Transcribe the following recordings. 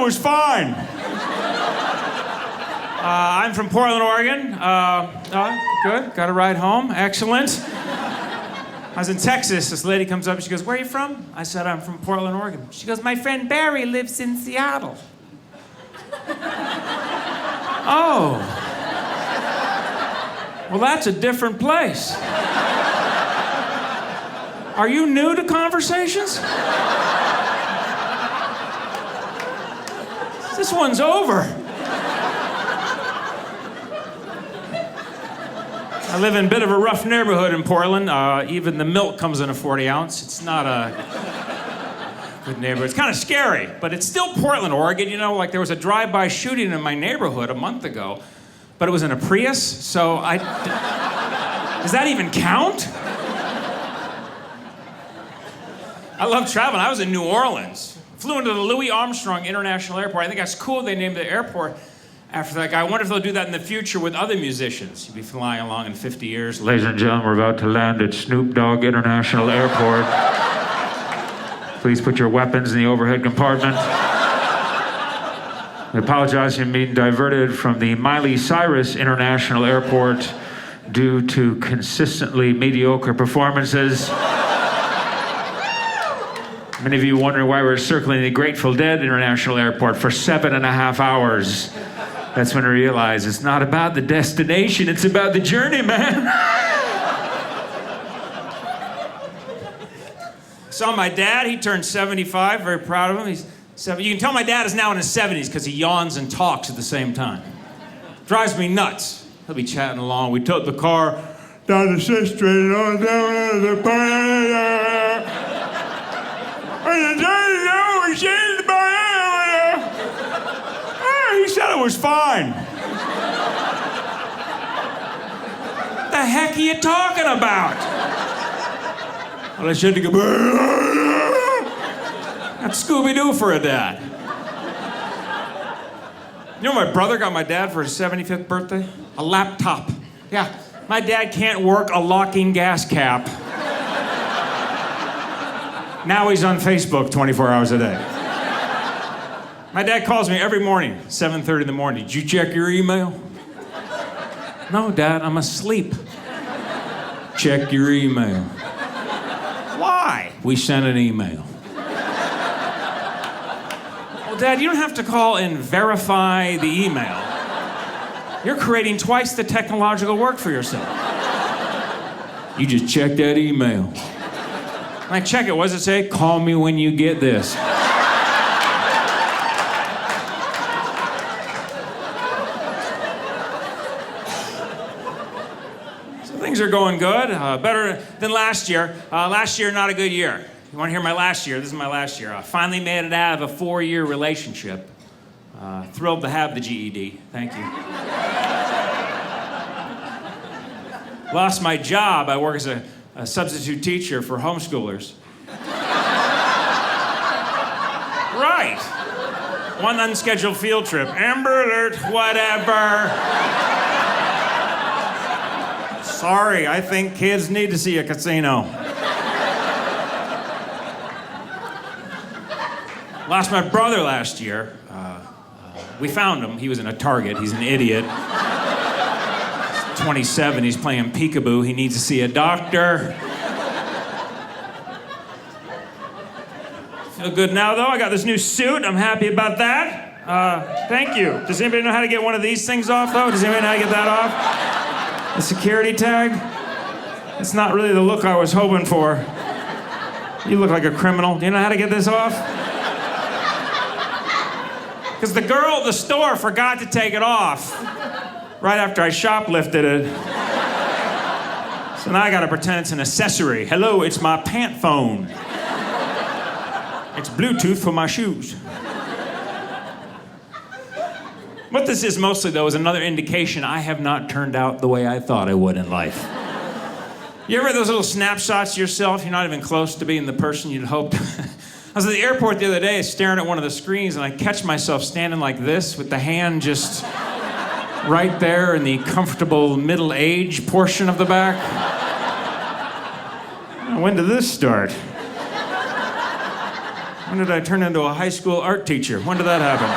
was fine. I'm from Portland, Oregon. Good. Got a ride home. Excellent. I was in Texas. This lady comes up. She goes, "Where are you from?" I said, "I'm from Portland, Oregon." She goes, "My friend Barry lives in Seattle." Oh. Well, that's a different place. Are you new to conversations? This one's over. I live in a bit of a rough neighborhood in Portland. Even the milk comes in a 40 ounce. It's not a good neighborhood. It's kind of scary, but it's still Portland, Oregon. You know, like there was a drive-by shooting in my neighborhood a month ago, but it was in a Prius, so does that even count? I love traveling. I was in New Orleans. Flew into the Louis Armstrong International Airport. I think that's cool they named the airport after that guy. I wonder if they'll do that in the future with other musicians. You'll be flying along in 50 years. Ladies and gentlemen, we're about to land at Snoop Dogg International Airport. Please put your weapons in the overhead compartment. We apologize for being diverted from the Miley Cyrus International Airport due to consistently mediocre performances. Many of you wondering why we're circling the Grateful Dead International Airport for 7.5 hours. That's when I realized it's not about the destination, it's about the journey, man. Saw my dad, he turned 75, very proud of him. He's 70. You can tell my dad is now in his 70s because he yawns and talks at the same time. Drives me nuts. He'll be chatting along. We took the car down the 6th Street and on down to the he said it was fine. What the heck are you talking about? Well, I said to go, that's Scooby-Doo for a dad. You know my brother got my dad for his 75th birthday? A laptop. Yeah, my dad can't work a locking gas cap. Now he's on Facebook 24 hours a day. My dad calls me every morning, 7:30 in the morning. Did you check your email? No, Dad, I'm asleep. Check your email. Why? We sent an email. Well, Dad, you don't have to call and verify the email. You're creating twice the technological work for yourself. You just check that email. When I check it, what does it say? Call me when you get this. Things are going good, better than last year. Last year, not a good year. You want to hear my last year? This is my last year. I finally made it out of a 4-year relationship. Thrilled to have the GED. Thank you. Lost my job. I work as a substitute teacher for homeschoolers. Right. One unscheduled field trip. Amber Alert, whatever. Sorry, I think kids need to see a casino. Lost my brother last year. We found him. He was in a Target. He's an idiot. He's 27. He's playing peekaboo. He needs to see a doctor. Feel good now, though. I got this new suit. I'm happy about that. Thank you. Does anybody know how to get one of these things off, though? Does anybody know how to get that off? The security tag? It's not really the look I was hoping for. You look like a criminal. Do you know how to get this off? Because the girl at the store forgot to take it off right after I shoplifted it. So now I gotta pretend it's an accessory. Hello, it's my pant phone. It's Bluetooth for my shoes. What this is mostly, though, is another indication I have not turned out the way I thought I would in life. You ever have those little snapshots of yourself? You're not even close to being the person you'd hoped. I was at the airport the other day staring at one of the screens, and I catch myself standing like this with the hand just right there in the comfortable middle-age portion of the back. When did this start? When did I turn into a high school art teacher? When did that happen?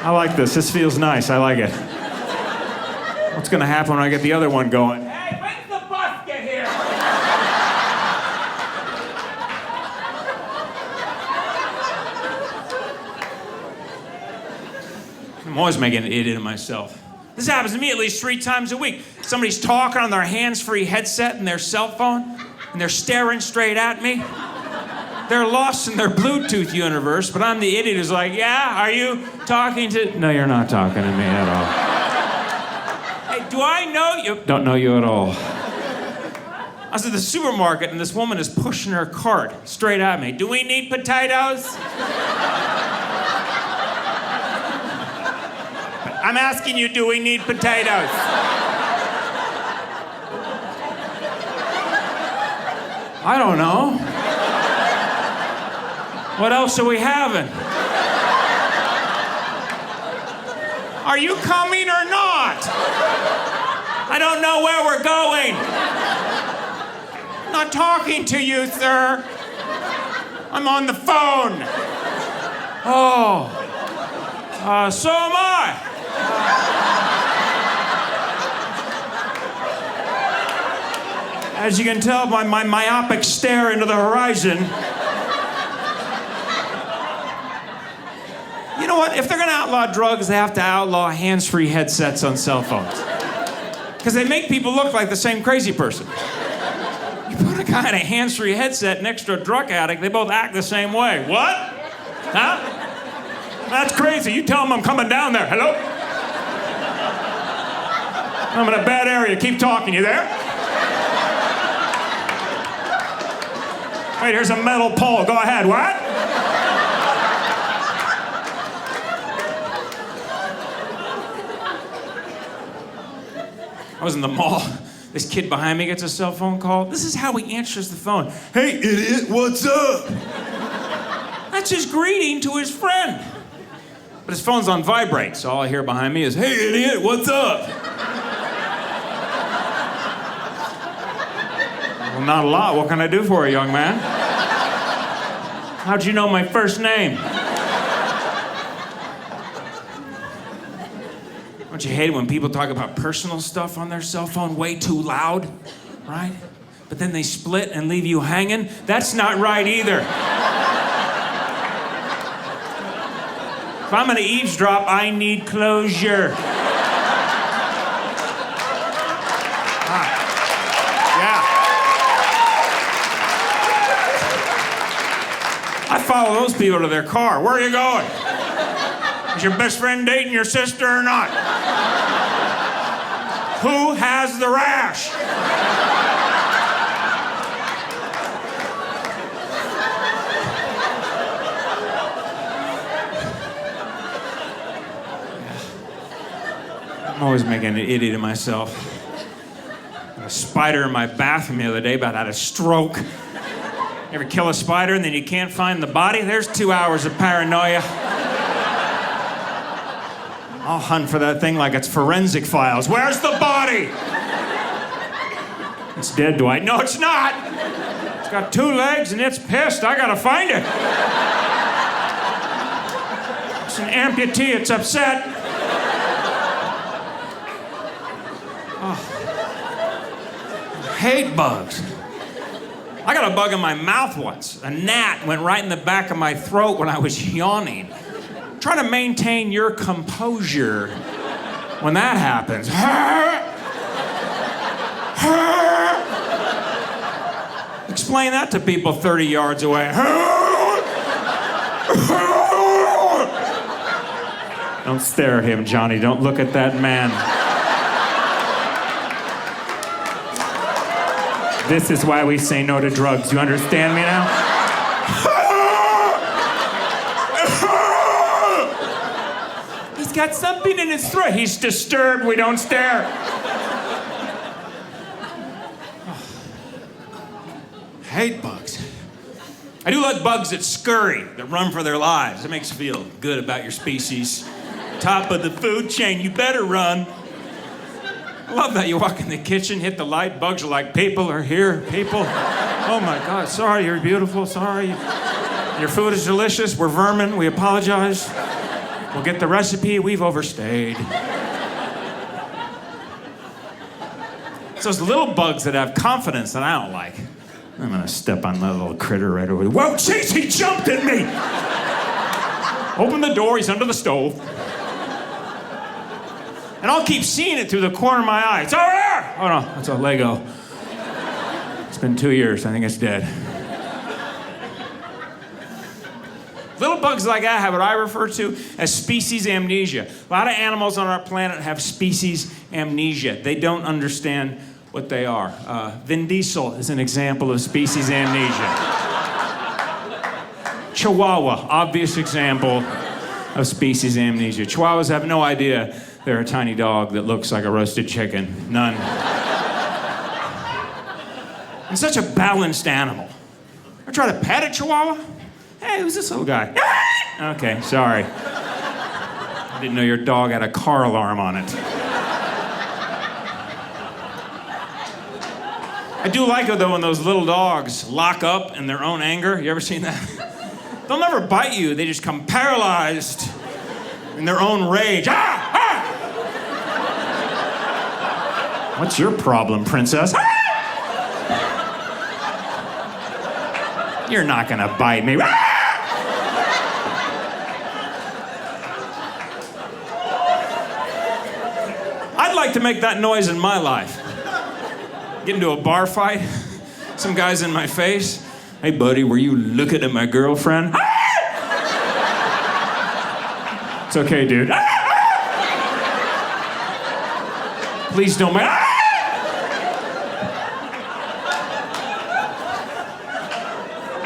I like this. This feels nice. I like it. What's going to happen when I get the other one going? Hey, when's the bus get here? I'm always making an idiot of myself. This happens to me at least 3 times a week. Somebody's talking on their hands-free headset and their cell phone, and they're staring straight at me. They're lost in their Bluetooth universe, but I'm the idiot who's like, yeah, are you talking to... No, you're not talking to me at all. Hey, do I know you? Don't know you at all. I was at the supermarket, and this woman is pushing her cart straight at me. Do we need potatoes? I'm asking you, do we need potatoes? I don't know. What else are we having? Are you coming or not? I don't know where we're going. I'm not talking to you, sir. I'm on the phone. Oh. So am I. As you can tell by my myopic stare into the horizon. You know what? If they're gonna outlaw drugs, they have to outlaw hands-free headsets on cell phones. Because they make people look like the same crazy person. You put a guy in a hands-free headset next to a drug addict, they both act the same way. What? Huh? That's crazy. You tell him I'm coming down there. Hello? I'm in a bad area. Keep talking. You there? Wait, here's a metal pole. Go ahead. What? I was in the mall. This kid behind me gets a cell phone call. This is how he answers the phone. Hey, idiot, what's up? That's his greeting to his friend. But his phone's on vibrate, so all I hear behind me is, hey, idiot, what's up? Well, not a lot. What can I do for you, young man? How'd you know my first name? Don't you hate it when people talk about personal stuff on their cell phone way too loud, right? But then they split and leave you hanging? That's not right either. If I'm gonna eavesdrop, I need closure. Yeah. I follow those people to their car. Where are you going? Is your best friend dating your sister or not? Who has the rash? I'm always making an idiot of myself. A spider in my bathroom the other day about had a stroke. You ever kill a spider and then you can't find the body? There's 2 hours of paranoia. I'll hunt for that thing like it's forensic files. Where's the body? It's dead, Dwight. No, it's not. It's got 2 legs and it's pissed. I gotta find it. It's an amputee. It's upset. Oh. I hate bugs. I got a bug in my mouth once. A gnat went right in the back of my throat when I was yawning. Try to maintain your composure when that happens. Explain that to people 30 yards away. Don't stare at him, Johnny. Don't look at that man. This is why we say no to drugs. You understand me now? He's got something in his throat. He's disturbed. We don't stare. I hate bugs. I do like bugs that scurry, that run for their lives. It makes you feel good about your species. Top of the food chain, you better run. I love that you walk in the kitchen, hit the light, bugs are like, people are here, people. Oh my God, sorry, you're beautiful, sorry. Your food is delicious, we're vermin, we apologize. We'll get the recipe, we've overstayed. It's those little bugs that have confidence that I don't like. I'm gonna step on that little critter right over there. Whoa, jeez, he jumped at me! Open the door, he's under the stove. And I'll keep seeing it through the corner of my eye. It's over there! Oh no, that's a Lego. It's been 2 years, I think it's dead. Little bugs like that have what I refer to as species amnesia. A lot of animals on our planet have species amnesia. They don't understand what they are. Vin Diesel is an example of species amnesia. Chihuahua, obvious example of species amnesia. Chihuahuas have no idea they're a tiny dog that looks like a roasted chicken. None. And such a balanced animal. I try to pet a Chihuahua. Hey, who's this little guy? Okay, sorry. I didn't know your dog had a car alarm on it. I do like it, though, when those little dogs lock up in their own anger. You ever seen that? They'll never bite you. They just come paralyzed in their own rage. Ah! Ah! What's your problem, princess? Ah! You're not gonna bite me. Ah! I'd like to make that noise in my life. Get into a bar fight, some guy's in my face. Hey, buddy, were you looking at my girlfriend? Ah! It's okay, dude. Ah! Please don't mind. Ah!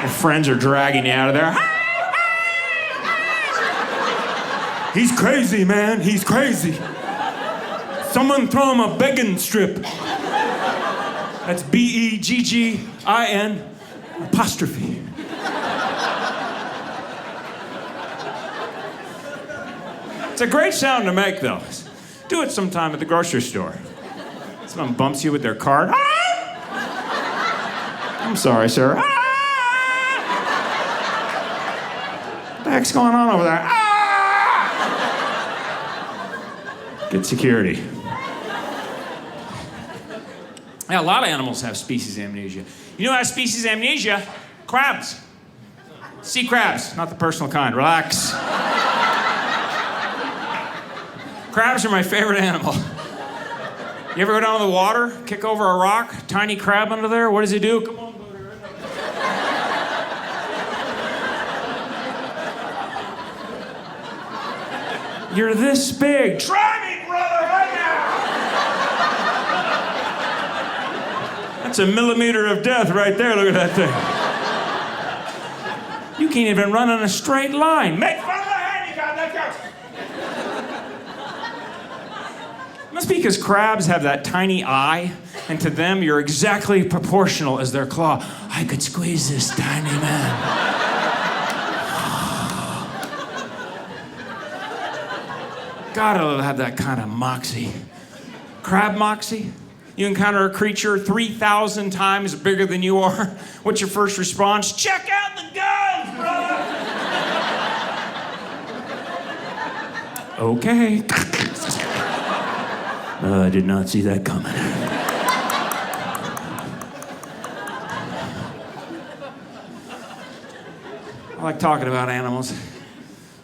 Your friends are dragging you out of there. He's crazy, man. He's crazy. Someone throw him a begging strip. That's B-E-G-G-I-N apostrophe. It's a great sound to make, though. Do it sometime at the grocery store. Someone bumps you with their cart. Ah! I'm sorry, sir. Ah! What the heck's going on over there? Ah! Get security. Yeah, a lot of animals have species amnesia. You know who has species amnesia? Crabs. Sea crabs, not the personal kind. Relax. Crabs are my favorite animal. You ever go down to the water, kick over a rock, tiny crab under there? What does he do? Come on, buddy. You're this big. Try me, brother, right now. That's a millimeter of death right there. Look at that thing. You can't even run in a straight line. Make fun of the handicap. Let's go. Must be because crabs have that tiny eye, and to them, you're exactly proportional as their claw. I could squeeze this tiny man. Gotta have that kind of moxie. Crab moxie? You encounter a creature 3,000 times bigger than you are. What's your first response? Check out the guns, brother! Okay. I did not see that coming. I like talking about animals.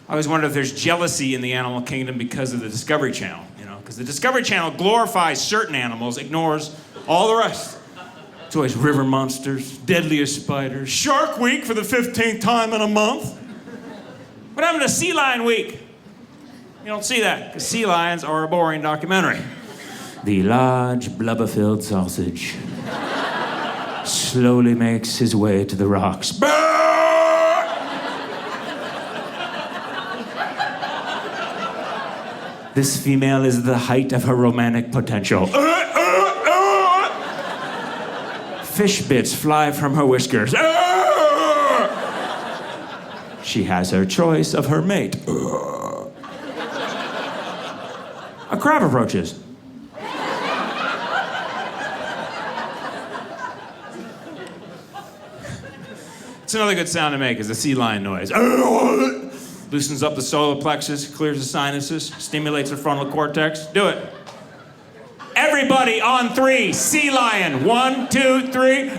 I always wonder if there's jealousy in the animal kingdom because of the Discovery Channel, you know? Because the Discovery Channel glorifies certain animals, ignores all the rest. It's always river monsters, deadliest spiders, Shark Week for the 15th time in a month. What happened to Sea Lion Week? You don't see that, because sea lions are a boring documentary. The large, blubber-filled sausage slowly makes his way to the rocks. This female is the height of her romantic potential. Fish bits fly from her whiskers. She has her choice of her mate. A crab approaches. It's another good sound to make is the sea lion noise. Loosens up the solar plexus, clears the sinuses, stimulates the frontal cortex. Do it. Everybody on 3, sea lion. 1, 2, 3.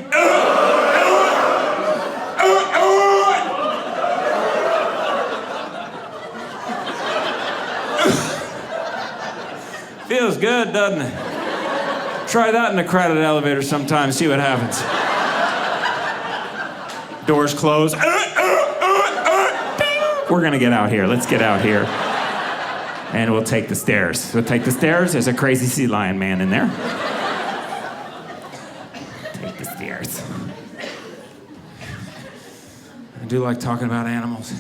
Feels good, doesn't it? Try that in a crowded elevator sometime, see what happens. Doors close. We're gonna get out here. Let's get out here. And we'll take the stairs. We'll take the stairs. There's a crazy sea lion man in there. Take the stairs. I do like talking about animals.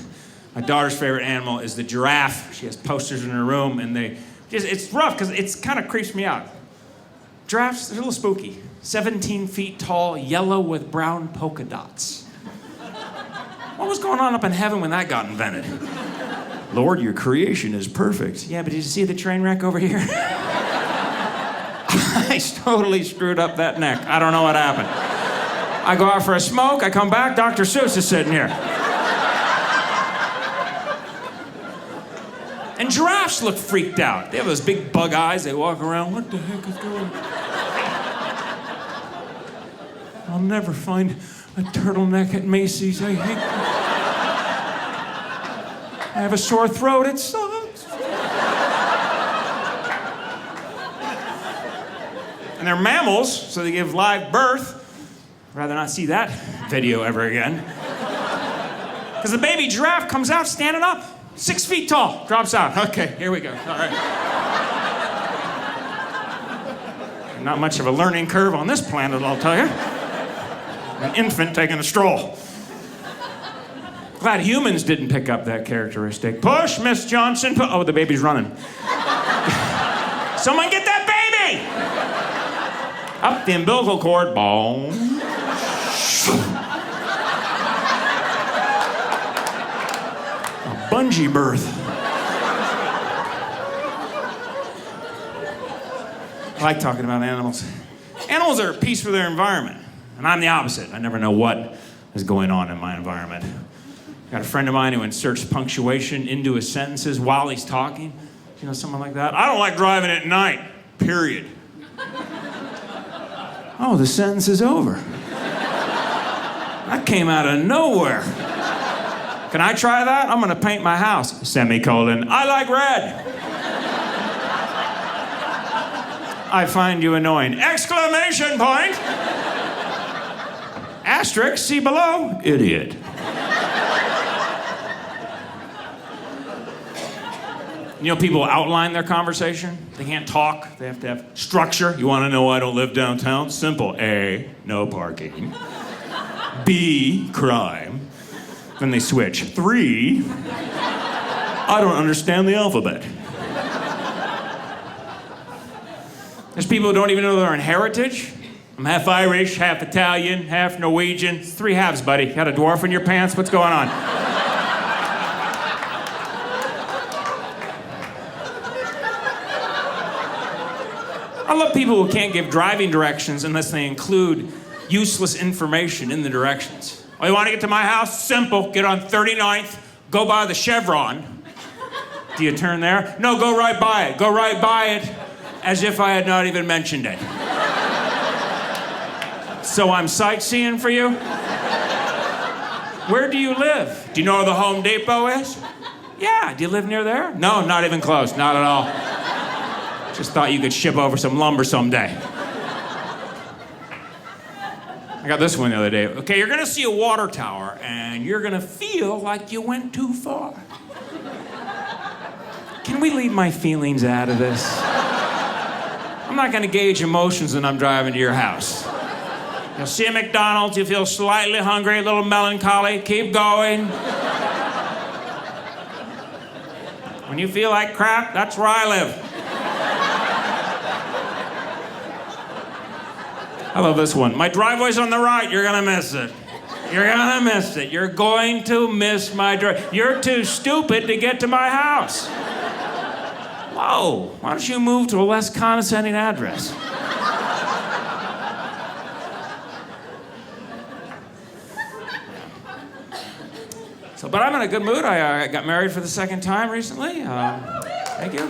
My daughter's favorite animal is the giraffe. She has posters in her room, and it's rough because it kind of creeps me out. Giraffes, they're a little spooky. 17 feet tall, yellow with brown polka dots. What was going on up in heaven when that got invented? Lord, your creation is perfect. Yeah, but did you see the train wreck over here? I totally screwed up that neck. I don't know what happened. I go out for a smoke, I come back, Dr. Seuss is sitting here. And giraffes look freaked out. They have those big bug eyes. They walk around. What the heck is going on? I'll never find a turtleneck at Macy's. I hate that. I have a sore throat. It sucks. And they're mammals, so they give live birth. I'd rather not see that video ever again. Because the baby giraffe comes out standing up. 6 feet tall, drops out. Okay, here we go. All right. Not much of a learning curve on this planet, I'll tell you. An infant taking a stroll. Glad humans didn't pick up that characteristic. Push, Miss Johnson. Oh, the baby's running. Someone get that baby! Up the umbilical cord. Boom. Bungee birth. I like talking about animals. Animals are a piece for their environment, and I'm the opposite. I never know what is going on in my environment. Got a friend of mine who inserts punctuation into his sentences while he's talking. You know, someone like that. I don't like driving at night, period. Oh, the sentence is over. That came out of nowhere. Can I try that? I'm gonna paint my house. Semicolon. I like red. I find you annoying. Exclamation point. Asterisk, see below. Idiot. You know, people outline their conversation. They can't talk. They have to have structure. You want to know why I don't live downtown? Simple. A, no parking. B, crime. Then they switch. 3, I don't understand the alphabet. There's people who don't even know their own heritage. I'm half Irish, half Italian, half Norwegian. It's 3 halves, buddy. Got a dwarf in your pants? What's going on? I love people who can't give driving directions unless they include useless information in the directions. Oh, you want to get to my house? Simple. Get on 39th, go by the Chevron. Do you turn there? No, go right by it. Go right by it as if I had not even mentioned it. So I'm sightseeing for you? Where do you live? Do you know where the Home Depot is? Yeah. Do you live near there? No, not even close. Not at all. Just thought you could ship over some lumber someday. I got this one the other day. Okay, you're gonna see a water tower and you're gonna feel like you went too far. Can we leave my feelings out of this? I'm not gonna gauge emotions when I'm driving to your house. You'll see a McDonald's, you feel slightly hungry, a little melancholy, keep going. When you feel like crap, that's where I live. I love this one. My driveway's on the right, you're gonna miss it. You're gonna miss it. You're going to miss my drive. You're too stupid to get to my house. Whoa, why don't you move to a less condescending address? But I'm in a good mood. I got married for the second time recently. Thank you.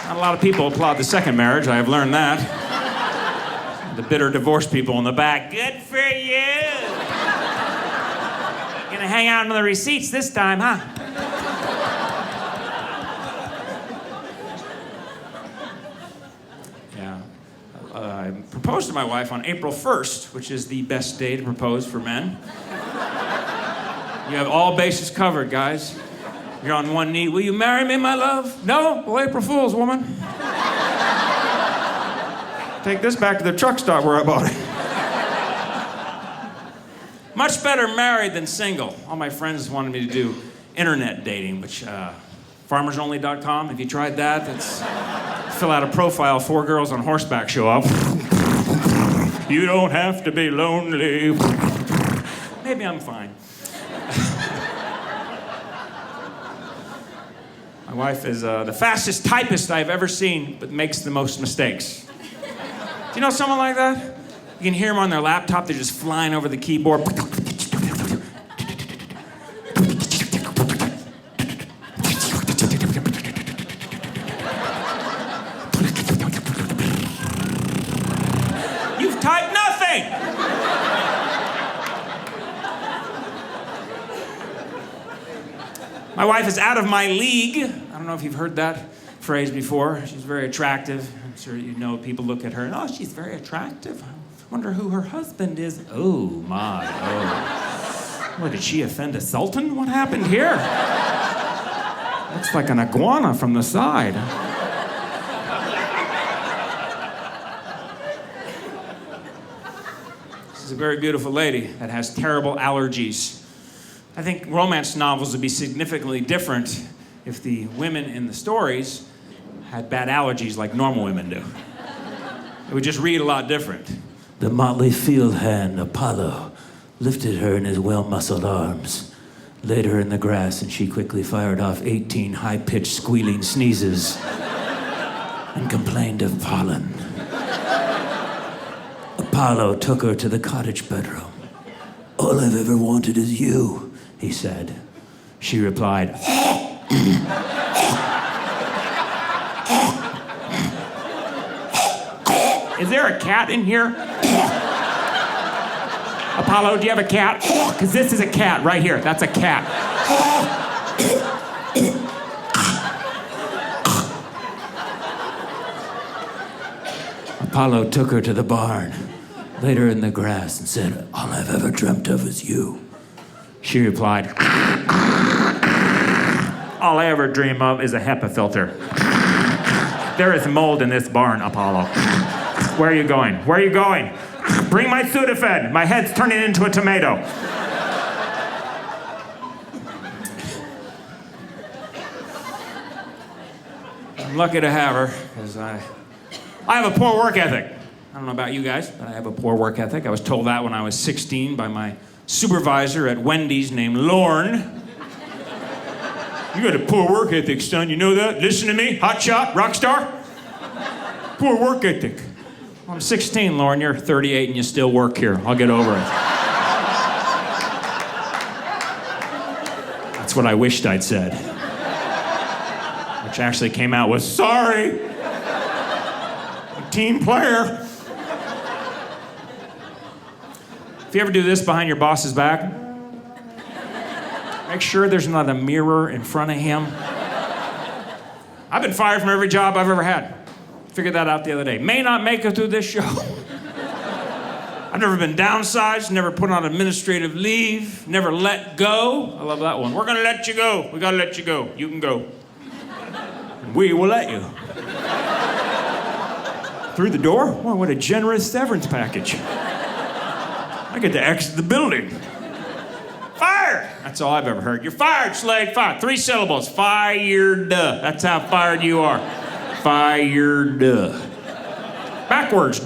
Not a lot of people applaud the second marriage. I have learned that. The bitter divorced people in the back. Good for you. Gonna hang out on the receipts this time, huh? Yeah. I proposed to my wife on April 1st, which is the best day to propose for men. You have all bases covered, guys. You're on one knee. Will you marry me, my love? No? Well, April Fool's, woman. Take this back to the truck stop where I bought it. Much better married than single. All my friends wanted me to do internet dating, which, farmersonly.com. Have you tried that? It's fill out a profile, 4 girls on horseback show up. You don't have to be lonely. Maybe I'm fine. My wife is the fastest typist I've ever seen, but makes the most mistakes. Do you know someone like that? You can hear them on their laptop, they're just flying over the keyboard. You've typed nothing! My wife is out of my league. I don't know if you've heard that phrase before. She's very attractive. I'm sure you know people look at her and, oh, she's very attractive. I wonder who her husband is. Oh, my, oh. What, did she offend a sultan? What happened here? Looks like an iguana from the side. This is a very beautiful lady that has terrible allergies. I think romance novels would be significantly different if the women in the stories had bad allergies like normal women do. It would just read a lot different. The motley field hand, Apollo, lifted her in his well-muscled arms, laid her in the grass, and she quickly fired off 18 high-pitched squealing sneezes and complained of pollen. Apollo took her to the cottage bedroom. All I've ever wanted is you, he said. She replied, Is there a cat in here? Apollo, do you have a cat? Because this is a cat right here. That's a cat. Apollo took her to the barn, laid her in the grass, and said, all I've ever dreamt of is you. She replied, all I ever dream of is a HEPA filter. There is mold in this barn, Apollo. Where are you going? Where are you going? Bring my Sudafed. My head's turning into a tomato. I'm lucky to have her, because I have a poor work ethic. I don't know about you guys, but I have a poor work ethic. I was told that when I was 16 by my supervisor at Wendy's named Lorne. You got a poor work ethic, son. You know that? Listen to me, hotshot, rock star. Poor work ethic. Well, I'm 16, Lorne. You're 38 and you still work here. I'll get over it. That's what I wished I'd said. Which actually came out with, sorry. I'm a team player. If you ever do this behind your boss's back, make sure there's not a mirror in front of him. I've been fired from every job I've ever had. Figured that out the other day. May not make it through this show. I've never been downsized, never put on administrative leave, never let go. I love that one. We're gonna let you go. We gotta let you go. You can go. And we will let you. Through the door? Well, what a generous severance package. I get to exit the building. Fired! That's all I've ever heard. You're fired, Slade. Fired. 3 syllables. Fired. That's how fired you are. Fired. Backwards.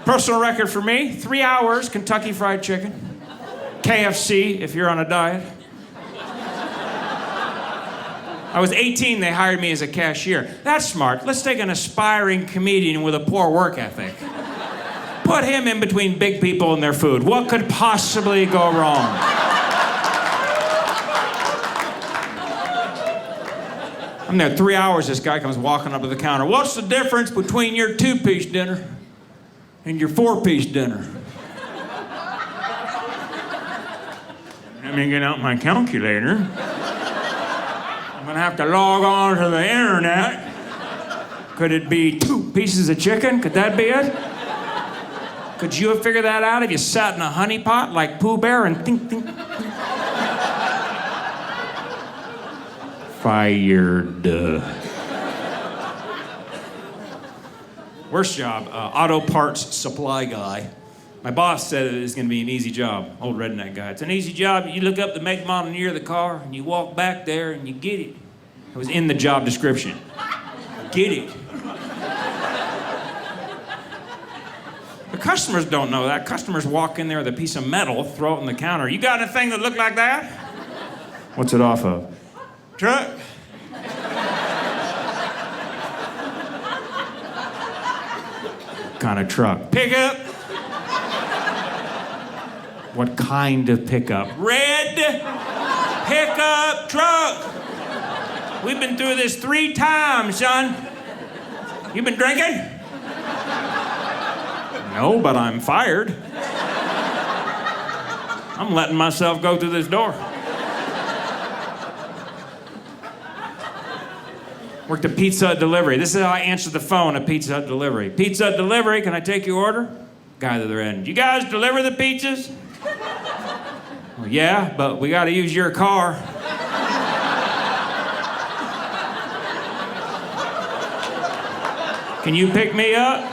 Personal record for me, 3 hours, Kentucky Fried Chicken. KFC, if you're on a diet. I was 18, they hired me as a cashier. That's smart. Let's take an aspiring comedian with a poor work ethic. Put Put him in between big people and their food. What could possibly go wrong? I'm there 3 hours, this guy comes walking up to the counter. What's the difference between your 2-piece dinner and your 4-piece dinner? Let me get out my calculator. I'm gonna have to log on to the internet. Could it be 2 pieces of chicken? Could that be it? Could you have figured that out if you sat in a honey pot like Pooh Bear and think? Fired. Worst job, auto parts supply guy. My boss said it was going to be an easy job. Old redneck guy. It's an easy job. You look up the make, model, and year of the car, and you walk back there, and you get it. It was in the job description. Get it. The customers don't know that. Customers walk in there with a piece of metal, throw it on the counter. You got anything that look like that? What's it off of? Truck. Kind of truck? Pickup. What kind of pickup? Red pickup truck. We've been through this 3 times, son. You been drinking? No, but I'm fired. I'm letting myself go through this door. Worked at Pizza Hut delivery. This is how I answer the phone at Pizza Hut delivery. Pizza Hut delivery, can I take your order? Guy at the other end. You guys deliver the pizzas? Well, yeah, but we got to use your car. Can you pick me up?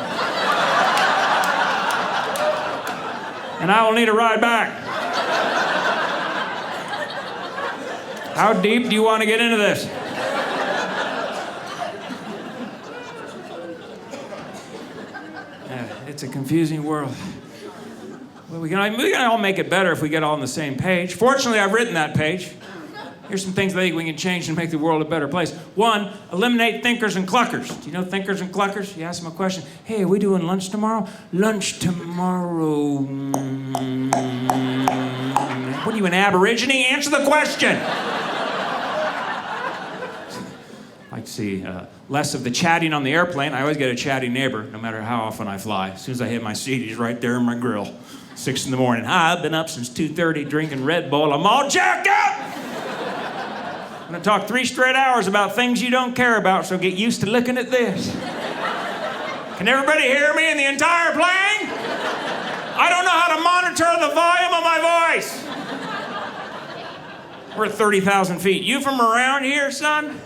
And I will need a ride back. How deep do you want to get into this? It's a confusing world. Well, we can all make it better if we get all on the same page. Fortunately, I've written that page. Here's some things I think we can change and make the world a better place. 1, eliminate thinkers and cluckers. Do you know thinkers and cluckers? You ask them a question. Hey, are we doing lunch tomorrow? Lunch tomorrow. What are you, an aborigine? Answer the question. I see less of the chatting on the airplane. I always get a chatty neighbor, no matter how often I fly. As soon as I hit my seat, he's right there in my grill. 6 in the morning. Hi, I've been up since 2:30 drinking Red Bull. I'm all jacked up! I'm gonna talk 3 straight hours about things you don't care about, so get used to looking at this. Can everybody hear me in the entire plane? I don't know how to monitor the volume of my voice. We're at 30,000 feet. You from around here, son?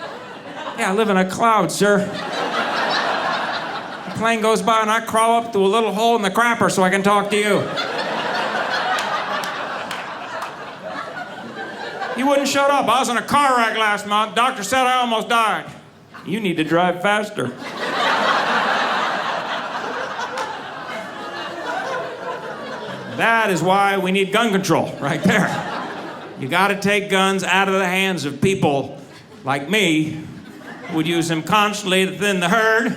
Yeah, I live in a cloud, sir. The plane goes by and I crawl up through a little hole in the crapper so I can talk to you. You wouldn't shut up. I was in a car wreck last month. Doctor said I almost died. You need to drive faster. That is why we need gun control, right there. You gotta take guns out of the hands of people like me who would use them constantly to thin the herd.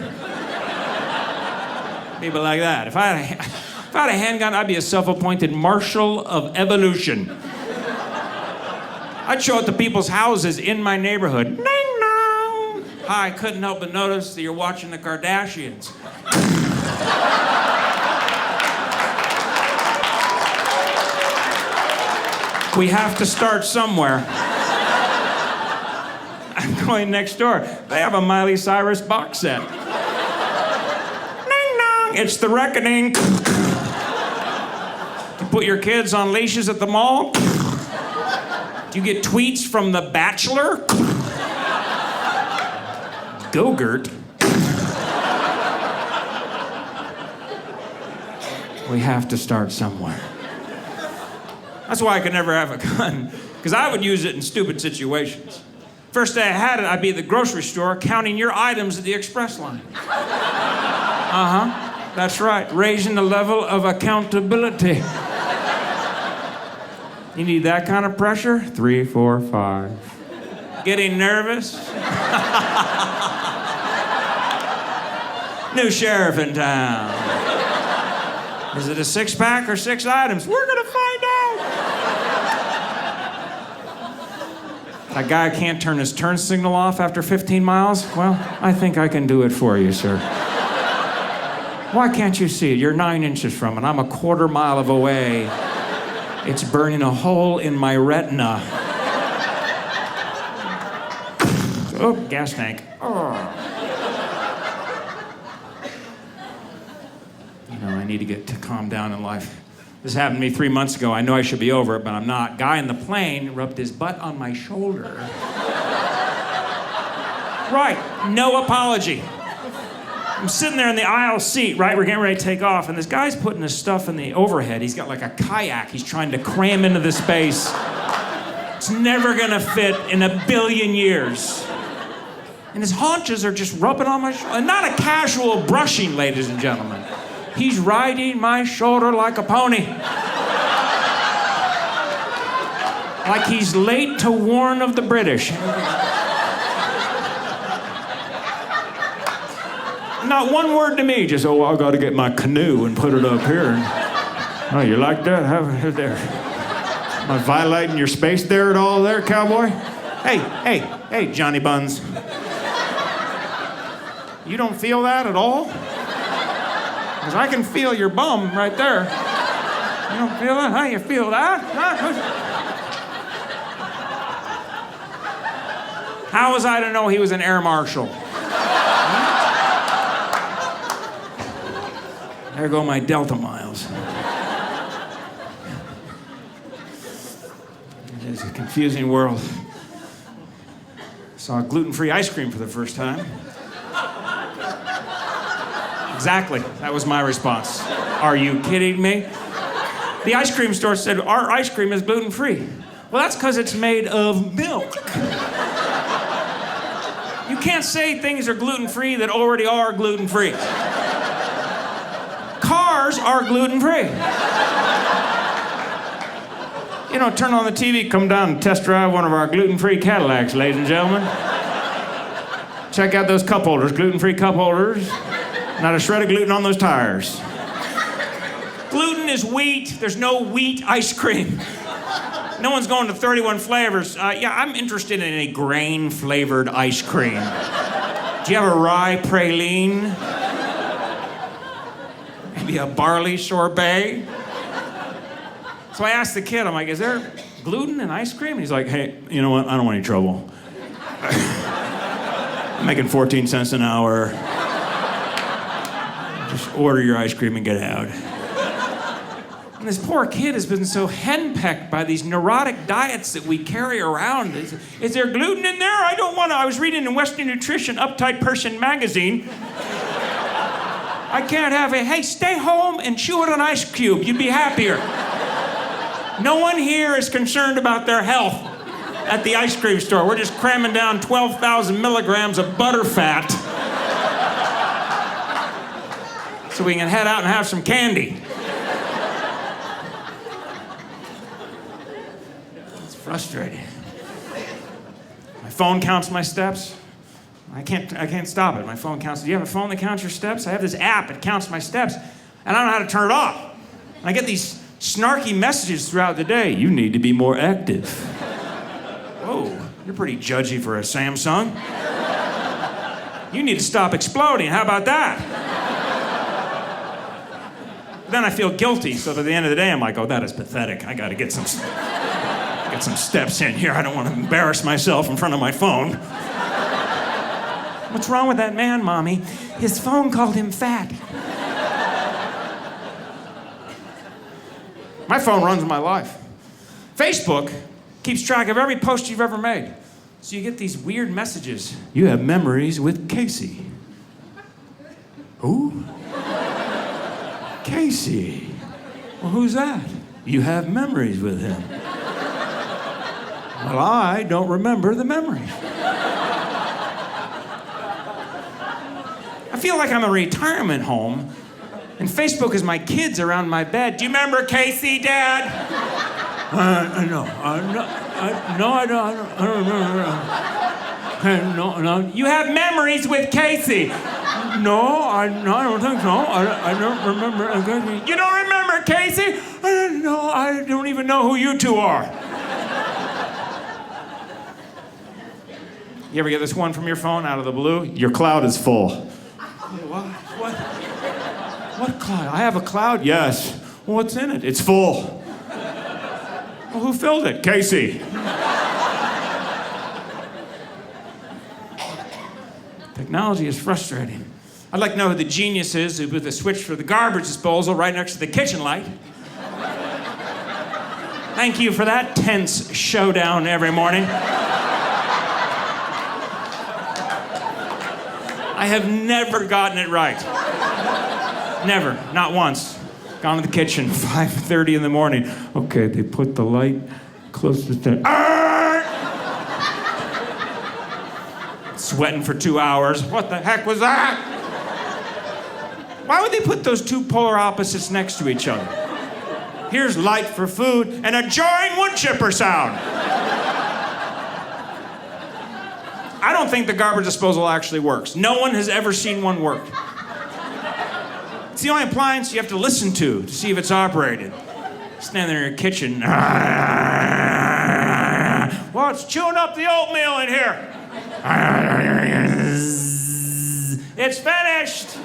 People like that. If I had a handgun, I'd be a self-appointed marshal of evolution. I'd show it to people's houses in my neighborhood. Ding dong! Hi, I couldn't help but notice that you're watching the Kardashians. We have to start somewhere. I'm going next door. They have a Miley Cyrus box set. Ding dong! It's the reckoning. You put your kids on leashes at the mall? Do you get tweets from The Bachelor? Go-gurt. We have to start somewhere. That's why I could never have a gun, because I would use it in stupid situations. First day I had it, I'd be at the grocery store counting your items at the express line. That's right, raising the level of accountability. You need that kind of pressure? 3, 4, 5. Getting nervous? New sheriff in town. Is it a 6-pack or 6 items? We're gonna find out. A guy can't turn his turn signal off after 15 miles? Well, I think I can do it for you, sir. Why can't you see it? You're 9 inches from it. I'm a quarter mile away. It's burning a hole in my retina. Oh, gas tank. Oh. You know, I need to get to calm down in life. This happened to me 3 months ago. I know I should be over it, but I'm not. Guy in the plane rubbed his butt on my shoulder. Right, no apology. I'm sitting there in the aisle seat, right? We're getting ready to take off, and this guy's putting his stuff in the overhead. He's got like a kayak he's trying to cram into the space. It's never gonna fit in a billion years. And his haunches are just rubbing on my shoulder. And not a casual brushing, ladies and gentlemen. He's riding my shoulder like a pony. Like he's late to warn of the British. Not one word to me, just, oh, I gotta get my canoe and put it up here. Oh, you like that? Have it there. Am I violating your space there at all there, cowboy? Hey, Johnny Buns. You don't feel that at all? Because I can feel your bum right there. You don't feel that? How you feel that? Huh? How was I to know he was an air marshal? There go my Delta miles. It is a confusing world. Saw gluten-free ice cream for the first time. Exactly, that was my response. Are you kidding me? The ice cream store said, our ice cream is gluten-free. Well, that's because it's made of milk. You can't say things are gluten-free that already are gluten-free. Cars are gluten-free. You know, turn on the TV, come down and test drive one of our gluten-free Cadillacs, ladies and gentlemen. Check out those cup holders, gluten-free cup holders. Not a shred of gluten on those tires. Gluten is wheat. There's no wheat ice cream. No one's going to 31 flavors. Yeah, I'm interested in a grain-flavored ice cream. Do you have a rye praline? Maybe a barley sorbet? So I asked the kid, I'm like, is there gluten in ice cream? And he's like, hey, you know what? I don't want any trouble. I'm making 14 cents an hour. Just order your ice cream and get out. And this poor kid has been so henpecked by these neurotic diets that we carry around. Is there gluten in there? I don't want to. I was reading in Western Nutrition, Uptight Person magazine. I can't have it. Hey, stay home and chew it on ice cube. You'd be happier. No one here is concerned about their health at the ice cream store. We're just cramming down 12,000 milligrams of butter fat so we can head out and have some candy. It's frustrating. My phone counts my steps. I can't stop it. My phone counts. Do you have a phone that counts your steps? I have this app. It counts my steps. And I don't know how to turn it off. And I get these snarky messages throughout the day. You need to be more active. Whoa, you're pretty judgy for a Samsung. You need to stop exploding. How about that? Then I feel guilty, so at the end of the day, I'm like, oh, that is pathetic. I got to get some steps in here. I don't want to embarrass myself in front of my phone. What's wrong with that man, Mommy? His phone called him fat. My phone runs my life. Facebook keeps track of every post you've ever made. So you get these weird messages. You have memories with Casey. Who? Casey. Well, who's that? You have memories with him. Well, I don't remember the memories. I feel like I'm in a retirement home, and Facebook is my kids around my bed. Do you remember Casey, Dad? No, I don't remember. No. You have memories with Casey. No, I don't think so. I don't remember. You don't remember, Casey? No, I don't even know who you two are. You ever get this one from your phone out of the blue? Your cloud is full. What cloud? I have a cloud? Yes. Well, what's in it? It's full. Well, who filled it? Casey. Technology is frustrating. I'd like to know who the genius is who put the switch for the garbage disposal right next to the kitchen light. Thank you for that tense showdown every morning. I have never gotten it right. Never, not once. Gone to the kitchen, 5:30 in the morning. Okay, they put the light close to the... Sweating for 2 hours. What the heck was that? Why would they put those two polar opposites next to each other? Here's light for food and a jarring wood chipper sound. I don't think the garbage disposal actually works. No one has ever seen one work. It's the only appliance you have to listen to see if it's operated. Stand there in your kitchen. Well, it's chewing up the oatmeal in here. It's finished.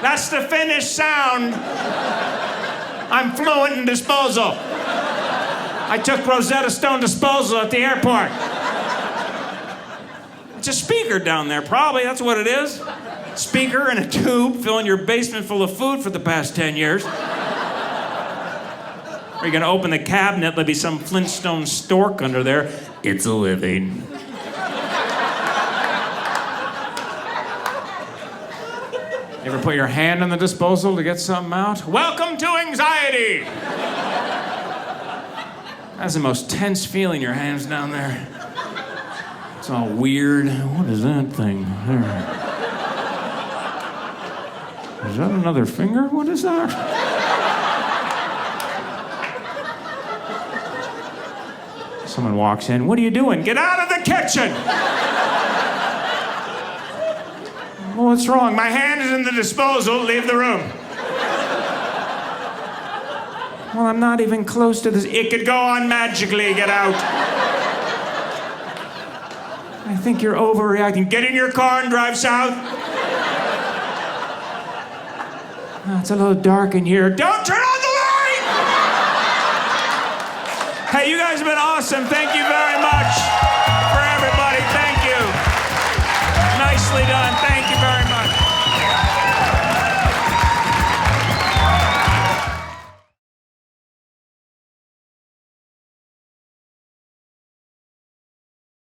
That's the finished sound. I'm fluent in disposal. I took Rosetta Stone disposal at the airport. It's a speaker down there, probably. That's what it is. Speaker and a tube filling your basement full of food for the past 10 years. Or you're gonna open the cabinet, there'll be some Flintstone stork under there. It's a living. You ever put your hand on the disposal to get something out? Welcome to anxiety! That's the most tense feeling, your hand's down there. It's all weird. What is that thing? There. Is that another finger? What is that? Someone walks in. What are you doing? Get out of the kitchen! Well, what's wrong? My hand is in the disposal. Leave the room. Well, I'm not even close to this. It could go on magically. Get out. I think you're overreacting. Get in your car and drive south. Oh, it's a little dark in here. Don't turn on the light! Hey, you guys have been awesome. Thank you very much. For everybody, thank you. Nicely done.